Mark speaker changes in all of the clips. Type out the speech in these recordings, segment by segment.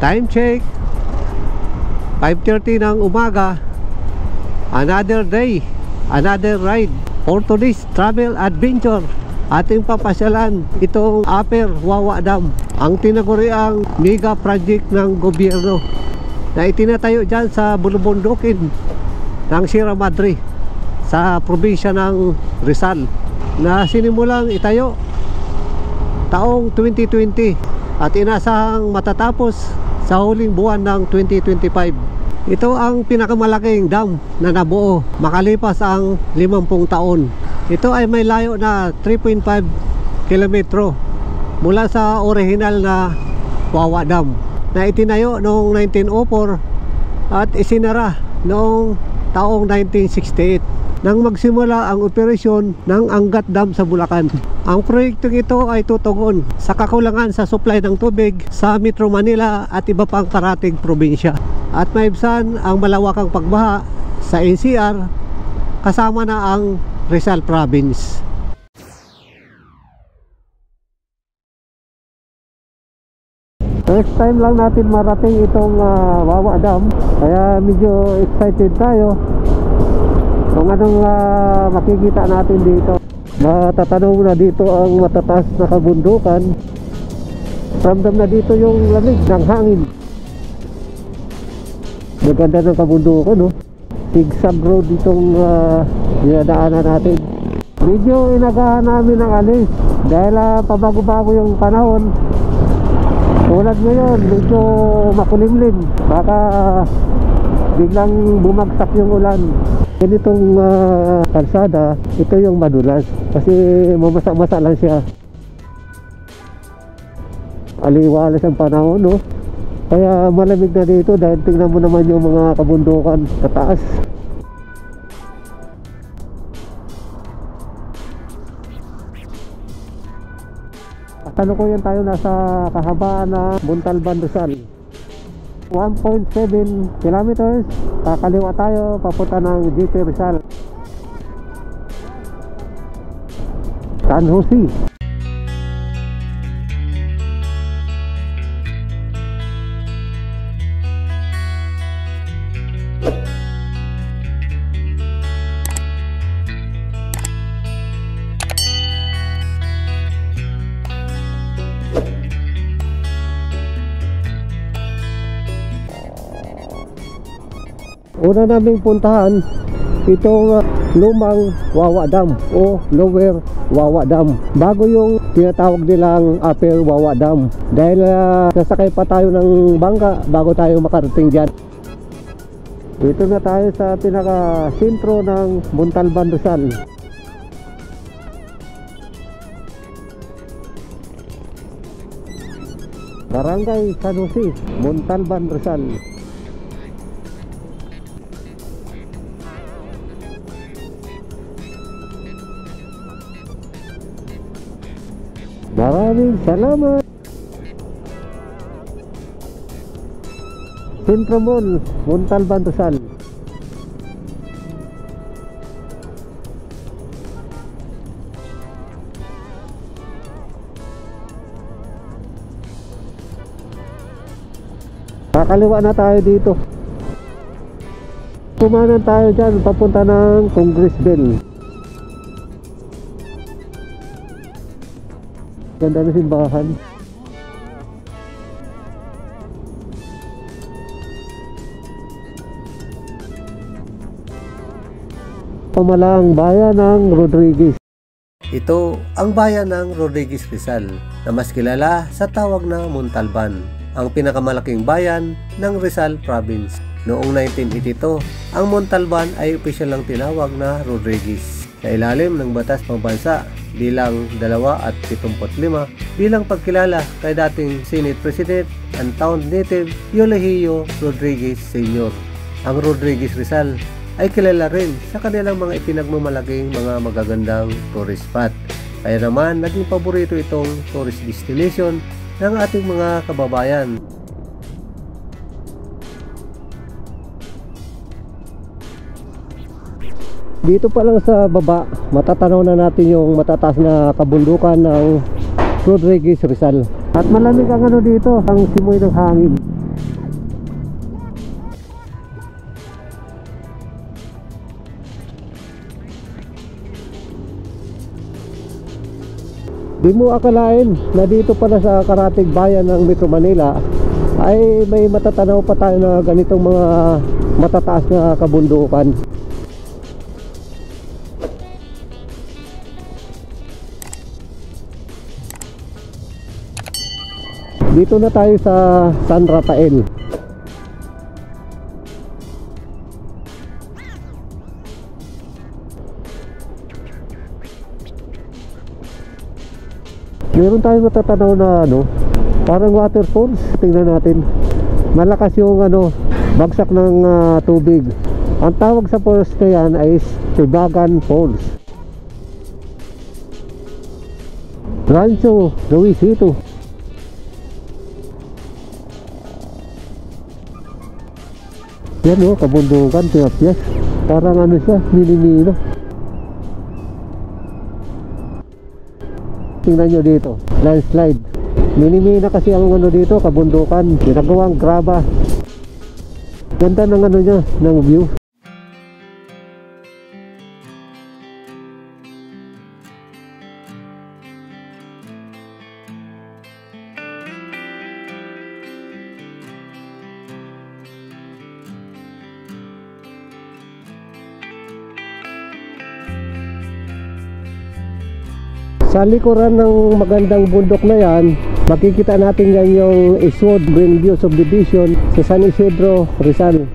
Speaker 1: Time check 5:30 ng umaga. Another day, another ride for today's travel adventure. Ating papasyalan itong Upper Wawa Dam, ang tinaguriang mega project ng gobyerno na itinatayo dyan sa bulubundukin ng Sierra Madre sa probinsya ng Rizal, na sinimulang itayo taong 2020 at inasahang matatapos sa huling buwan ng 2025. Ito ang pinakamalaking dam na nabuo makalipas ang 50 taon. Ito ay may layo na 3.5 kilometro mula sa orihinal na Wawa Dam na itinayo noong 1904 at isinara noong taong 1968 nang magsimula ang operasyon ng Angat Dam sa Bulacan. Ang proyektong ito ay tutugon sa kakulangan sa supply ng tubig sa Metro Manila at iba pang karating probinsya, at maibsan ang malawakang pagbaha sa NCR kasama na ang Rizal Province. First time lang natin marating itong Wawa Dam, kaya medyo excited tayo kung anong makikita natin dito. Matatanong na dito ang matataas na kabundukan. Ramdam na dito yung lamig ng hangin. Maganda ng kabundukan, no? Zigzag road ditong dinadaanan natin. Medyo inagahan namin ng alis dahil pabago-bago yung panahon. Tulad ngayon, medyo makulimlim, baka biglang bumagsak yung ulan. Ganitong kalsada, ito yung madulas kasi mamasa-masa lang siya. Aliwalas ang panahon, no? Kaya malamig na dito dahil tingnan mo naman yung mga kabundukan kataas. Kasalukuyan tayo nasa kahabaan na Montalban, Rizal. 1.7 kilometers, kakaliwa tayo papunta ng GP Rizal, San Jose. Una naming puntahan itong lumang Wawa Dam o Lower Wawa Dam, bago yung tinatawag nilang Upper Wawa Dam, dahil sasakay pa tayo ng bangka bago tayo makarating dyan. Dito na tayo sa pinaka sentro ng Montalban, Rizal. Barangay San Jose, Montalban, Rizal. Maraming salamat. Sentro Mall, Montalban, Rizal. Kakaliwa na tayo dito. Kumanan tayo dyan papunta ng Congressville. Ganda na simbahan. Pamalang bayan ng Rodriguez. Ito ang bayan ng Rodriguez, Rizal, na mas kilala sa tawag na Montalban, ang pinakamalaking bayan ng Rizal Province. Noong 1982, ang Montalban ay opisyal lang tinawag na Rodriguez sa ilalim ng Batas Pambansa bilang 275 bilang pagkilala kay dating Senate President and town native Eulogio Rodriguez Sr. Ang Rodriguez Rizal ay kilala rin sa kanilang mga ipinagmamalaking mga magagandang tourist spot. Kaya naman naging paborito itong tourist destination ng ating mga kababayan. Dito pa lang sa baba, matatanaw na natin yung matataas na kabundukan ng Rodriguez Rizal. At malamig ang ano dito, ang simoy ng hangin. Di mo akalain na dito pala sa karatig bayan ng Metro Manila ay may matatanaw pa tayo na ganitong mga matataas na kabundukan. Dito na tayo sa San Rafael. Meron tayong matatanaw na parang waterfalls. Tingnan natin. Malakas yung bagsak ng tubig. Ang tawag sa falls na yan ay Tubagan Falls. Rancho Luisito. Yan kabundukan, Tiapyas. Parang siya, mini-mino. Tingnan nyo dito, landslide. Mini-mina kasi ang dito, kabundukan. Ginagawang graba. Ganda ng niya, ng view. Sa likuran ng magandang bundok na yan, makikita natin yan yung Eastwood Greenview Subdivision sa San Isidro, Rizal.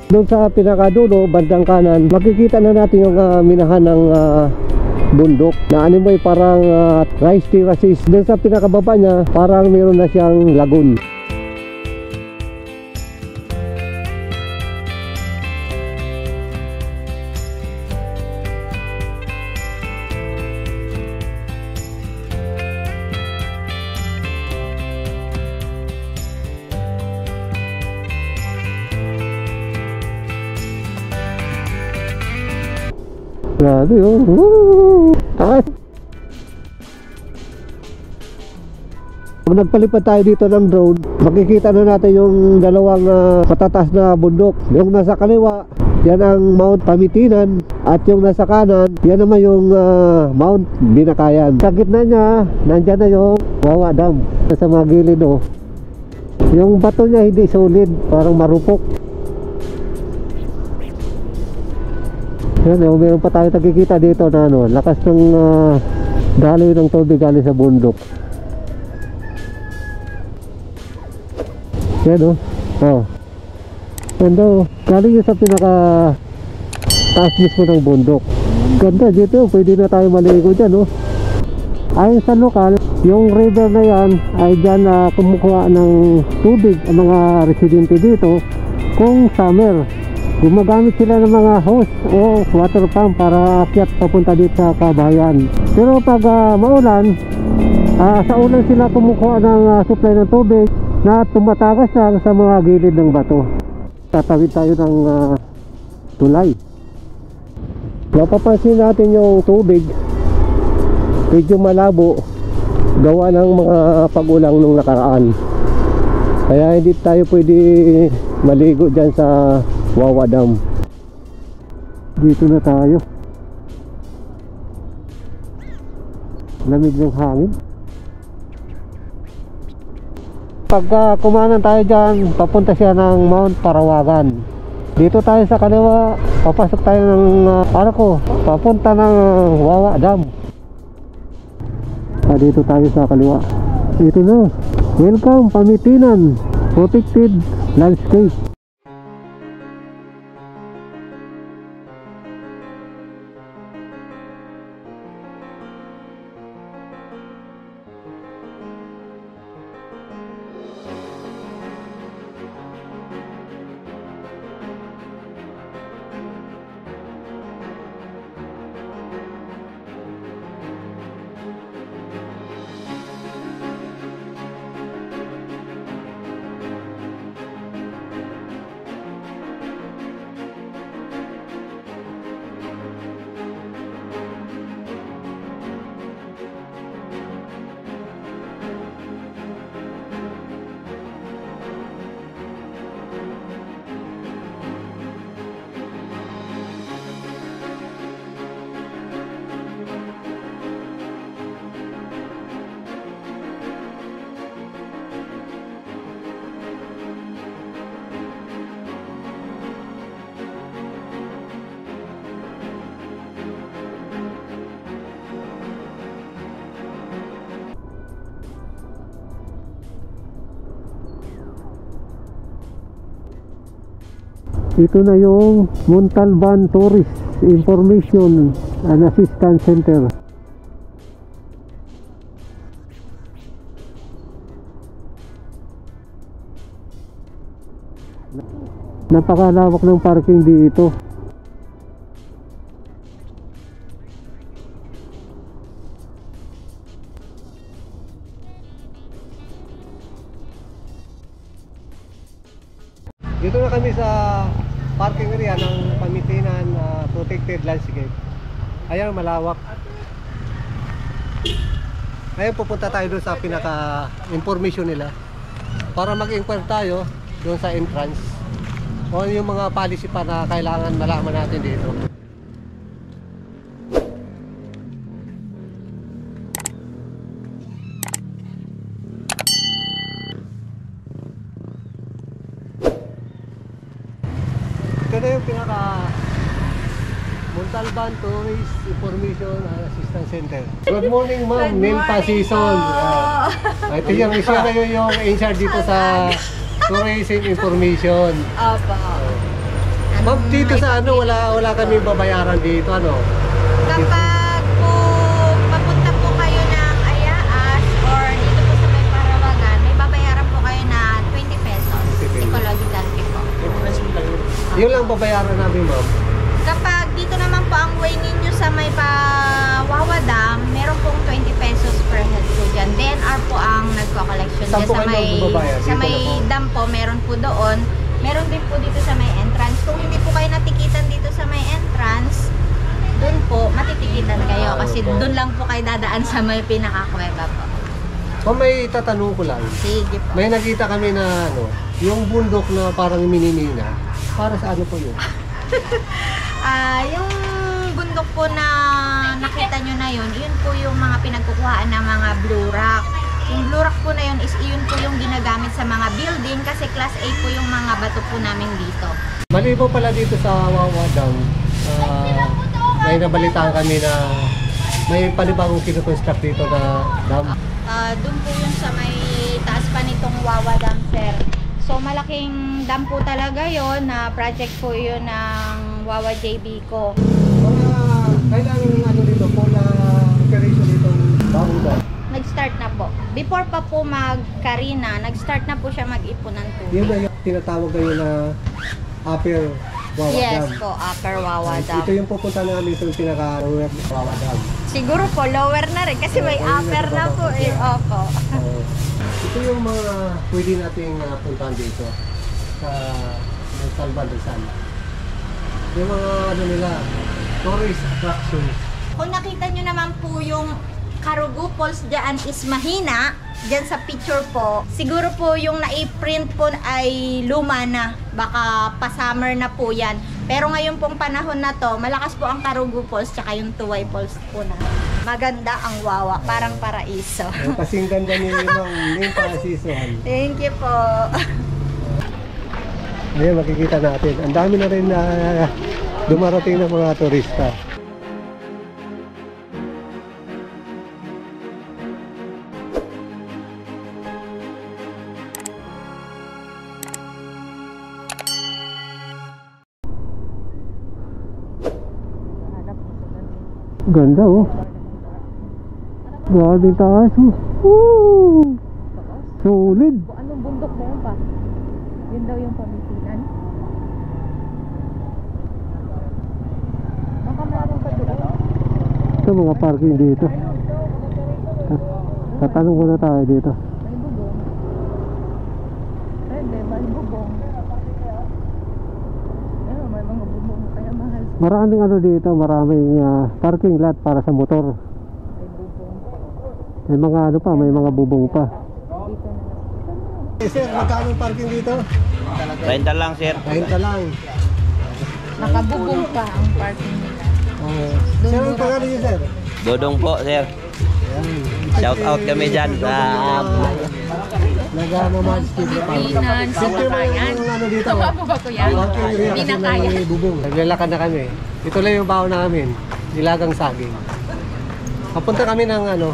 Speaker 1: Doon sa pinakadulo, bandang kanan, makikita na natin yung minahan ng bundok na animoy parang rice terraces. Doon sa pinakababa niya parang meron na siyang lagoon. Grabe taas. Pag nagpalipad tayo dito ng drone, makikita na natin yung dalawang matataas na bundok. Yung nasa kaliwa, yan ang Mount Pamitinan, at yung nasa kanan, yan naman yung Mount Binakayan. Sa gitna niya, nandyan na yung Wawa Dam. Sa mga gilid yung bato niya hindi solid, parang marupok. Yan, meron pa tayo nakikita dito na lakas ng daloy ng tubig galing sa bundok. Yan ganda galing yun sa pinaka taas mismo ng bundok. Ganda dito, pwede na tayo maligo dyan Ayon sa lokal, yung river na yan ay dyan kumukuha ng tubig ang mga residente dito kung summer. Gumagamit sila ng mga hose o water pump para akyat papunta dito sa kabayan. Pero pag maulan, sa ulan sila kumukuha ng supply ng tubig na tumatagas lang sa mga gilid ng bato. Tatawid tayo ng tulay. Napapansin natin yung tubig medyo malabo gawa ng mga pag-ulang nung nakaraan. Kaya hindi tayo pwede maligo dyan sa Wawa Dam. Dito na tayo. Lamig ng hangin. Pagka kumanan tayo dyan, papunta siya ng Mount Parawagan. Dito tayo sa kaliwa, papasok tayo ng papunta ng Wawa Dam. Dito tayo sa kaliwa. Dito na. Welcome Pamitinan Protected Landscape. Ito na yung Montalban Tourist Information and Assistance Center. Napakalawak ng parking dito. Dito na kami sa parking area ng Pamitinan Protected Landscape. Ayan, malawak. Ngayon pupunta tayo doon sa pinaka-information nila para mag-inquire tayo doon sa entrance o yung mga policy pa na kailangan malaman natin dito. Ito na yung pinaka Montalban Tourist Information and Assistance Center. Good morning, ma'am. Nilpa Season. Ito yung siya kayo yung in-charge dito sa tourism information.
Speaker 2: Opo.
Speaker 1: Ma'am, dito sa ano, wala kami babayaran dito, ano?
Speaker 2: Kapag po papunta po kayo ng Ayaas or dito po sa may Parawagan, may babayaran po kayo na 20 pesos. Ecological fee po.
Speaker 1: Yun lang babayaran namin, ma'am.
Speaker 2: Kapag dito naman po ang way ninyo sa may Wawa Dam, meron pong 20 pesos per head po dyan. DNR po ang nagko-collection dyan sa may dam po, meron po doon. Meron din po dito sa may entrance. Kung hindi po kayo natikitan dito sa may entrance, doon po matitikitan kayo kasi doon lang po kayo dadaan sa may pinakakuweba po.
Speaker 1: Ma'am, may tatanong ko lang.
Speaker 2: Sige po.
Speaker 1: May nakita kami na ano, yung bundok na parang minimina. Para sa ano po yun?
Speaker 2: Yung bundok po na nakita nyo na yun po yung mga pinagkukuhaan ng mga blue rock. Yung blue rock po na yun is yun po yung ginagamit sa mga building kasi class A po yung mga bato po namin dito.
Speaker 1: Malibo pala dito sa Wawa Dam, may nabalitaan kami na may panibagong kinukonstruct dito na dam.
Speaker 2: Doon po yun sa may taas pa nitong Wawa Dam, sir. So malaking dam po talaga yon na project po yun ng Wawa JB ko.
Speaker 1: Kailangan ano dito po na operation dito bagong dam.
Speaker 2: Nag-start na po. Before pa po mag-Karina, nag-start na po siya mag-ipon ng tubig.
Speaker 1: Yun na yung tinatawag kayo na Upper Wawa Dam.
Speaker 2: Yes po, Upper Wawa Dam.
Speaker 1: Ito yung pupunta namin sa pinaka-lower Wawa Dam.
Speaker 2: Siguro po, lower na rin kasi may upper na po eh. Opo.
Speaker 1: Ito yung mga pwede nating puntahan dito sa Montalban Rizal. Yung mga ano nila, tourist attractions.
Speaker 2: Kung nakita nyo naman po yung Karugu Falls dyan is mahina, dyan sa picture po, siguro po yung na-print po ay luma na. Baka pa-summer na po yan. Pero ngayon pong panahon na to, malakas po ang Karugu Falls tsaka yung Tuway Falls po na. Maganda ang Wawa, parang paraiso.
Speaker 1: Kasing ganda ni Ma'am Nilpa Season.
Speaker 2: Thank you po.
Speaker 1: Ayan, makikita natin. Ang dami na rin na dumarating ng mga turista. Ganda oh. Grabe taas oh. Woo! Solid.
Speaker 2: Anong bundok na yun pa? Yun daw yung Pamitinan. Baka meron pa doon.
Speaker 1: Ito mga parking dito. Tatanong muna tayo dito.
Speaker 2: May bubong. Hindi, may bubong. Ayun, may mga bubong kaya mahal.
Speaker 1: Maraming ano dito, maraming parking lot para sa motor.
Speaker 2: May bubong.
Speaker 1: May mga ano pa, may mga bubong pa.
Speaker 2: Dito na.
Speaker 1: Sir, magkano parking dito?
Speaker 3: 30 lang, sir.
Speaker 1: 30 lang.
Speaker 2: Nakabubong pa ang parking nila.
Speaker 1: Sir, ang pangalan niyo, sir?
Speaker 3: Dodong po, sir. Shout out kami dyan sa
Speaker 1: Nag-mamadis dito pa.
Speaker 2: Pinan, Sinakayan.
Speaker 1: Ano dito?
Speaker 2: Tawa ba ko yan?
Speaker 1: Parking area kasi
Speaker 2: Pinakayan.
Speaker 1: may bubong. Naglalakad na kami. Ito lang yung baon namin. Nilagang saging. Papunta kami ng ano,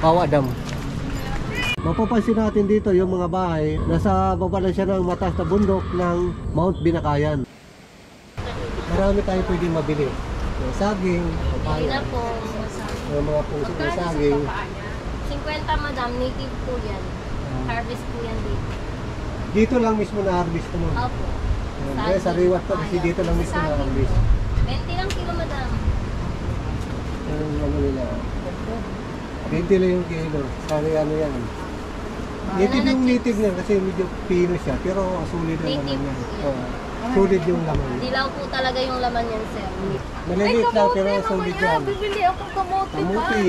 Speaker 1: Wawa Dam. Mapapansin natin dito yung mga bahay, nasa baba lang siya ng mataas na bundok ng Mount Binakayan. Marami tayong pwedeng mabili. Yung saging, papaya,
Speaker 2: Hindi na po.
Speaker 1: yung mga puso ng saging.
Speaker 2: 50 madam, native po yan. Harvest po yan dito.
Speaker 1: Dito lang mismo na-harvest mo.
Speaker 2: Opo.
Speaker 1: Kaya sa Riwas pa kasi dito lang mismo na-harvest.
Speaker 2: 20 lang kilo madam.
Speaker 1: Yung ano nila. 20 lang yung kilo. Sana ano yan. Native yung native niya kasi medyo pino siya. Pero sulit ang laman
Speaker 2: Native
Speaker 1: niya.
Speaker 2: po yan.
Speaker 1: Oo. Sulit yung laman niya.
Speaker 2: Dilaw po talaga yung laman yan, sir.
Speaker 1: Maliliit lang pero sulit yan.
Speaker 2: Bibili ako kamote
Speaker 1: Kamuti.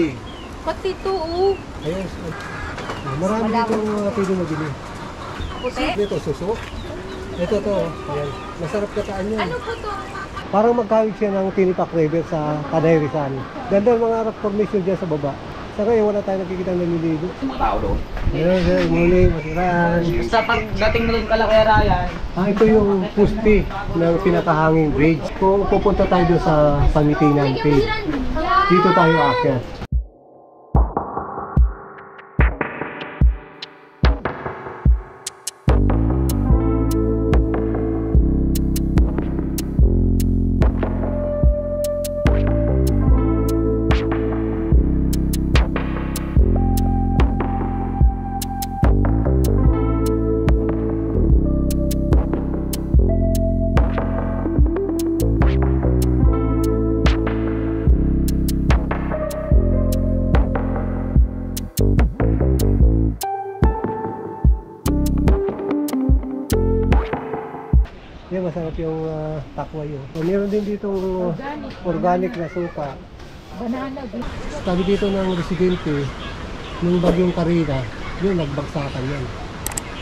Speaker 2: Pati ito, oh.
Speaker 1: Ayun. Marami dito pwede mabili.
Speaker 2: Puti?
Speaker 1: Dito suso. Ito to. Ayan. Masarap kataan yan.
Speaker 2: Ano po to?
Speaker 1: Parang magkawig siya ng Tinipak River sa Tanay Rizal. Ganda ang mga rock formation dyan sa baba. Sa ngayon wala tayong nakikita ng naliligo.
Speaker 4: Mga tao doon.
Speaker 1: Ayun, sir, muli, masiraan.
Speaker 4: Sa pagdating mo doon kala kay Ryan,
Speaker 1: Ito yung pusti ng pinakahanging bridge. Kung pupunta tayo doon sa Pangitinan Cave, dito tayo aakyat. Yan, masarap yung takwa yun. Meron din ditong organic na suka.
Speaker 2: Banana.
Speaker 1: Sabi dito ng residente, nung bagyong Karina, yun, nagbagsakan yan.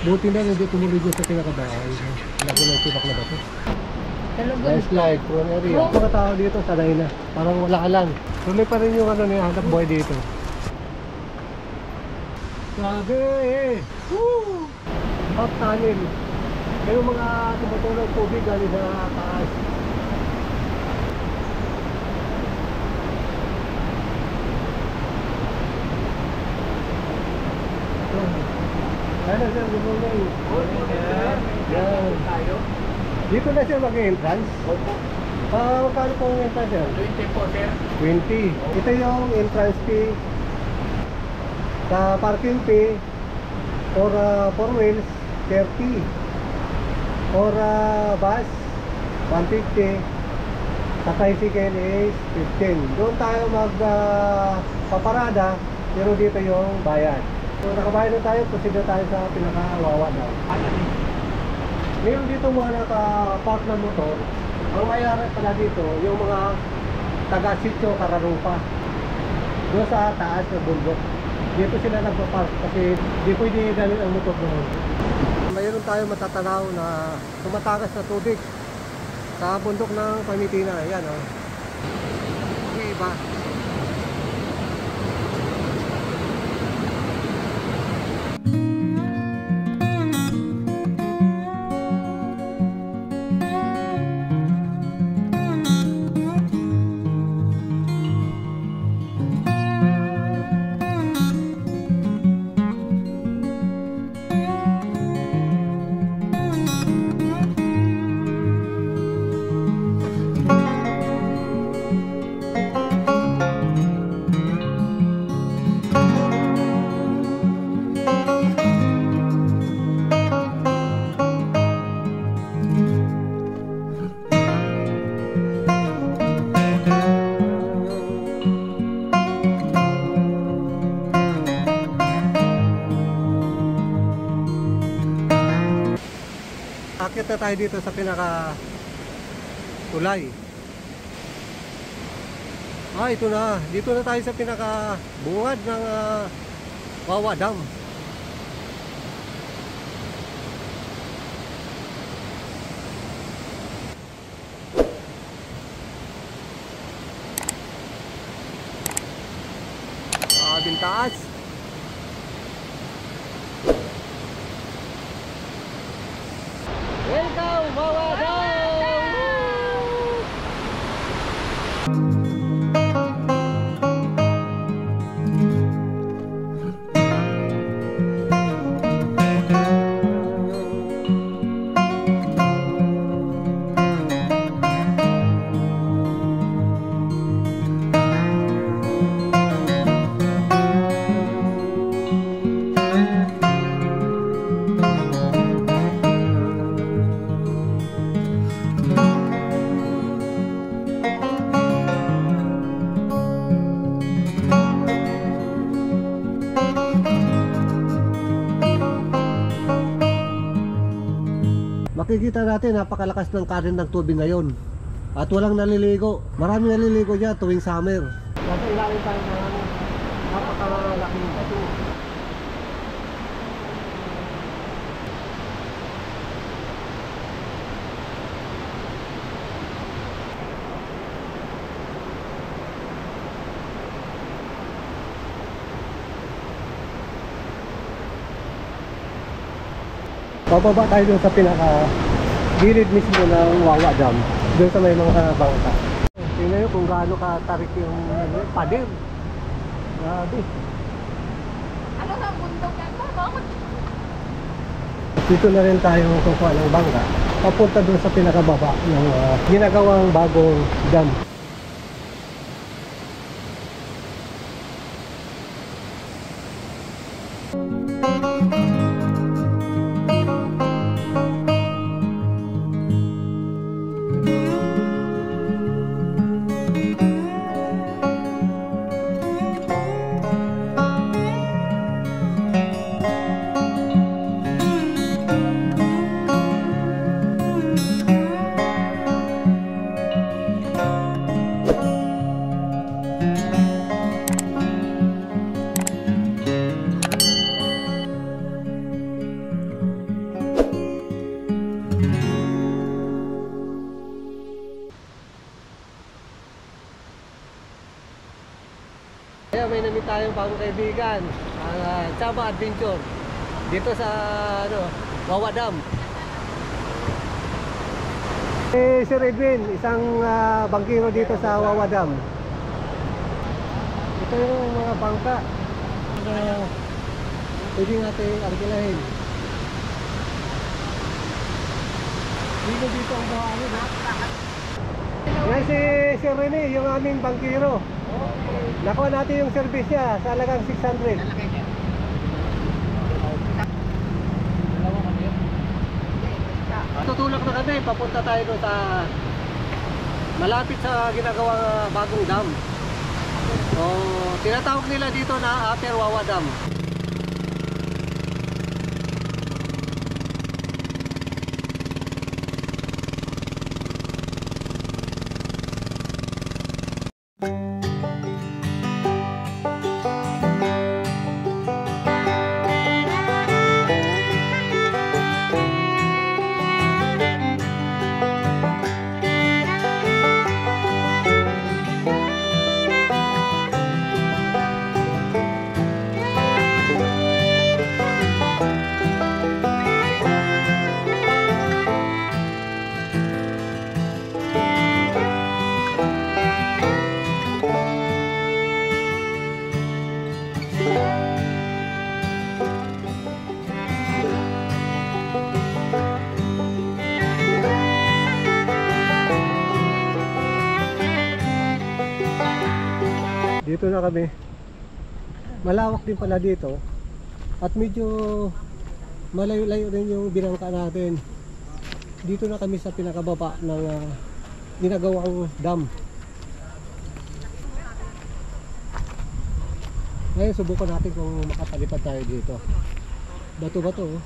Speaker 1: Buti na hindi tumuloy dyan sa pinakabahay. Lagi ng tibak na bato. Landslide, prone area. Mga tao dito, sanay na. Parang wala ka lang. Tuloy pa rin yung ano niya, hanap buhay dito. Sabi eh! Woo! Hot tunnel. Yung mga tumutulong tubig galing sa taas. Ano sir, good morning. Yan. Dito na sir mag-entrance? Opo. Magkano po ang entrance sir?
Speaker 4: 20 po sir.
Speaker 1: 20. Ito yung entrance fee. Sa parking fee for 4 wheels, 30. For bus, 150. Sa tricycle is 15. Doon tayo paparada, pero dito yung bayad. So nakabayad na tayo, proceed na tayo sa pinaka-wawa daw. Ngayon dito mga naka-park na motor, ang mayari pala dito, yung mga taga-sityo Kararupa. Doon sa taas ng bundok. Dito sila nagpa-park kasi di pwede galing ang motor doon. Mayroon tayo matatanaw na tumatagas na tubig sa bundok ng Pangitinan. Ayan o. Iba. Akit na tayo dito sa pinaka tulay. Ito na. Dito na tayo sa pinaka bungad ng Wawa Dam. Taas. Welcome, Wawa Dam! makikita natin napakalakas ng current ng tubig ngayon. At walang naliligo. Maraming naliligo dyan tuwing summer. Nasa ilalim tayo ng napakalaking bato. Bababa tayo doon sa pinaka gilid mismo ng Wawa Dam, doon sa may mga bangka. Tingnan nyo kung gaano katarik yung pader. Grabe.
Speaker 2: Ano sa bundok yan? Bakit?
Speaker 1: Dito na rin tayo kukuha ng bangka papunta doon sa pinakababa ng ginagawang bagong dam. Kaya may namit tayong bagong kaibigan, ang Chaba Adventure dito sa Wawa Dam. Sir Edwin, isang bangkero dito sa Wawa Dam. Ito yung mga bangka na pwede natin arkilahin. Dito ang buhangin. Yan si Sir Rene, yung aming bangkero. Nakuha natin yung service niya sa halagang 600. Tutulak na kami, papunta tayo doon sa malapit sa ginagawang bagong dam. So, tinatawag nila dito na Upper Wawa Dam. Dito na kami. Malawak din pala dito. At medyo malayo-layo rin yung binangka natin. Dito na kami sa pinakababa ng ginagawang dam. Ngayon subukan natin kung makapalipad tayo dito. Bato-bato.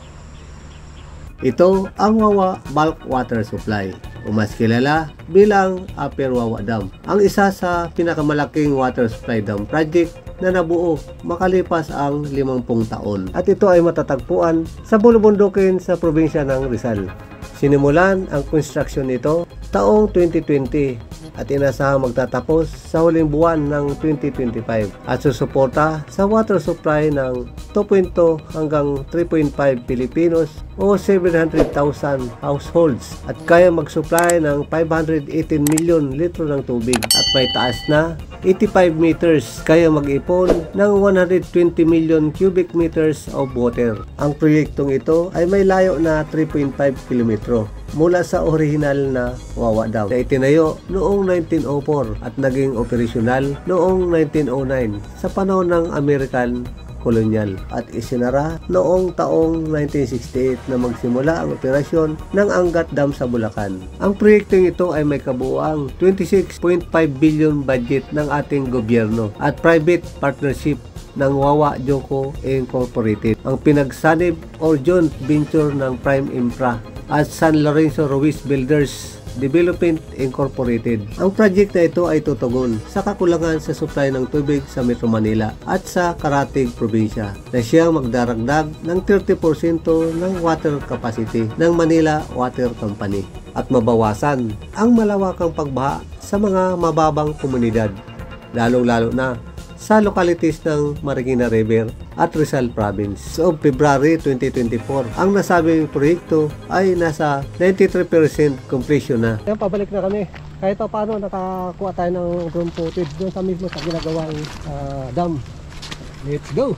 Speaker 1: Ito ang Wawa Bulk Water Supply o mas kilala bilang Upper Wawa Dam, ang isa sa pinakamalaking water supply dam project na nabuo makalipas ang 50 taon. At ito ay matatagpuan sa bulubundukin sa probinsya ng Rizal. Sinimulan ang construction nito taong 2020 at inasahang magtatapos sa huling buwan ng 2025 at susuporta sa water supply ng 2.2 hanggang 3.5 Pilipinos o 700,000 households at kaya mag-supply ng 518 million litro ng tubig at may taas na 85 meters kaya mag-ipon ng 120 million cubic meters of water. Ang proyektong ito ay may layo na 3.5 kilometro mula sa orihinal na Wawa Dam na itinayo noong 1904 at naging operasyonal noong 1909 sa panahon ng American Colonial at isinara noong taong 1968 na magsimula ang operasyon ng Angat Dam sa Bulacan. Ang proyektong ito ay may kabuuang 26.5 billion budget ng ating gobyerno at private partnership ng Wawa Joko Incorporated, ang pinagsanib or joint venture ng Prime Infra at San Lorenzo Ruiz Builders Development Incorporated. Ang project na ito ay tutugon sa kakulangan sa supply ng tubig sa Metro Manila at sa Karatig Probinsya na siyang magdaragdag ng 30% ng water capacity ng Manila Water Company at mabawasan ang malawakang pagbaha sa mga mababang komunidad, lalong-lalo na sa localities ng Marikina River at Rizal Province. So, February 2024, ang nasabing proyekto ay nasa 93% completion na. Yan, pabalik na kami. Kahit pa paano, nakakuha tayo ng drone footage doon sa mismo sa ginagawang dam. Let's go!